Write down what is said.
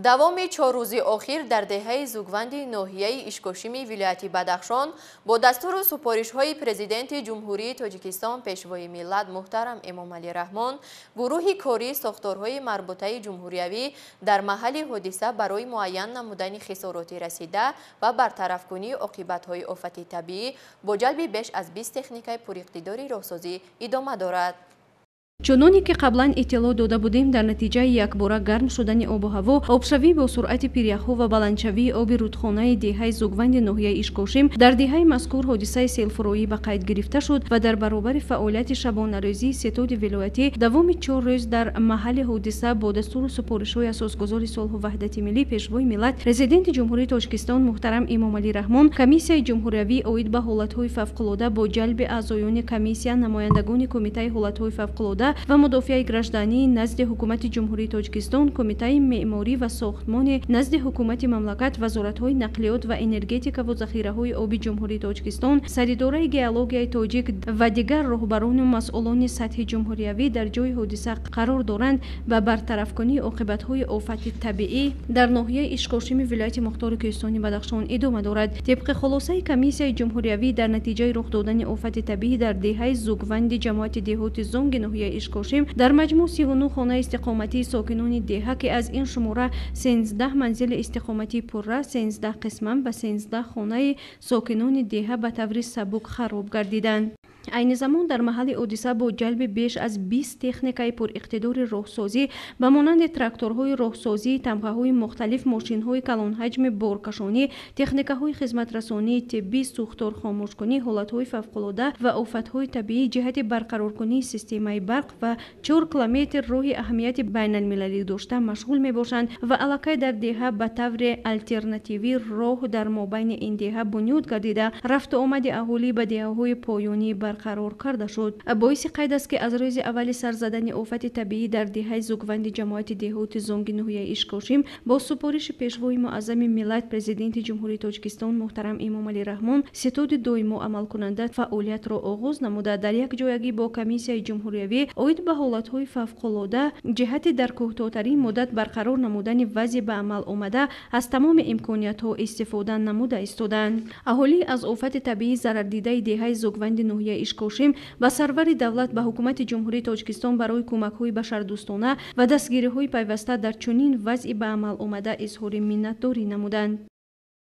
давоми 4 рӯзи охир дар деҳаи зугванди ноҳияи ишкошими вилояти Бадахшон бо дастуру супоришҳои президенти ҷумҳурии Тоҷикистон пешвои миллат муҳтарам Эмомалӣ Раҳмон гурӯҳи кории сохторҳои марбутаи ҷумҳуриявӣ дар маҳалли ҳодиса барои муайян намудани хисороти расида ва бартарафкунии оқибатҳои офати табиӣ бо ҷалби беш аз 20 техникаи пуриқтидори роҳсозӣ идома дорад. чуноне ки қаблан иттилоъ дода будем, дар натиҷаи якбора гарм шудани обу ҳаво, обшавӣ бо суръати пиряхҳо ва баландшавии оби рудхонаи деҳаи зугванди ноҳияи Ишкошим дар деҳаи мазкур ҳодисаи селфуроӣ ба қайд гирифта шуд ва дар баробари фаъолияти шабонарӯзии сетоди вилоятӣ давоми 4 рӯз дар маҳалли ҳодиса бо дастуру супоришҳои асосгузори Сулҳу ваҳдати миллӣ пешвои миллат президенти ҷумҳурии Тоҷикистон муҳтарам Эмомалӣ Раҳмон, комиссияи ҷумҳуриявӣ оид ба ҳолатҳои фавқулода бо ҷалби аъзоёни комиссия, намояндагони кумитаи ҳолатҳои фавқулода ва мудофиаи гражданӣ назди ҳукумати ҷумҳурии Тоҷикистон, кумитаи меъморӣ ва сохтмони назди ҳукумати мамлакат, вазоратҳои нақлиёт ва энергетика ва захираҳои оби ҷумҳурии Тоҷикистон, саридораи геологияи тоҷик ва дигар роҳбарону масъулони сатҳи ҷумҳуриявӣ дар ҷои ҳодиса қарор доранд ба бартарафкунии оқибатҳои офати табиӣ дар ноҳияи Ишкошими вилояти Мухтори Кӯҳистони Бадахшон идома дорад. Тибқи хулосаи комиссияи ҷумҳуриявӣ дар натиҷаи рух додани офати табиӣ дар деҳаи зугванди ҷамоати деҳоти Зонги ноҳияи Ишкошим дар маҷмӯъ 39 хонаи истиқоматии сокинони деҳа ки аз ин шумора 13 манзили истиқоматии пурра, 13 қисман ва 13 хонаи сокинони деҳа ба таври сабук хароб гардиданд. айни замон дар маҳалли ҳодиса бо ҷалби беш аз 20 техникаи пуриқтидори роҳсозӣ ба монанди тракторҳои роҳсозӣ, тамғаҳои мухталиф, мошинҳои калонҳаҷми боркашонӣ, техникаҳои хизматрасонии тиббӣ, сӯхтор хомӯшкунӣ, ҳолатҳои фавқулода ва офатҳои табиӣ ҷиҳати барқароркунии системаи барқ ва 4 километр роҳи аҳамияти байналмилалӣ дошта машғул мебошанд ва аллакай дар деҳа ба таври алтернативӣ роҳ дар мобайни ин деҳа бунёд гардида рафту омади аҳолӣ ба деҳаҳои поёнӣ барқарор карда шуд. боиси қайд аст ки аз рӯзи аввали сар задани офати табиӣ дар деҳаи зугванди ҷамоати деҳоти Зонги ноҳияи Ишкошим бо супориши пешвои муаззами миллат президенти ҷумҳурии Тоҷикистон муҳтарам Эмомалӣ Раҳмон ситоди доимо амалкунанда фаъолиятро оғоз намуда дар якҷоягӣ бо комиссияи ҷумҳуриявӣ оид ба ҳолатҳои фавқулода ҷиҳати дар кӯтоҳтарин муддат барқарор намудани вазъи ба амал омада аз тамоми имкониятҳо истифода намуда истоданд. аҳолӣ аз офати табиӣ зарардидаи деҳаи зугванди ноҳияи Ишкошим ба сарвари давлат ба ҳукумати ҷумҳурии Тоҷикистон барои кӯмакҳои башардӯстона ва дастгириҳои пайваста дар чунин вазъи ба амал омада изҳори миннатдорӣ намуданд.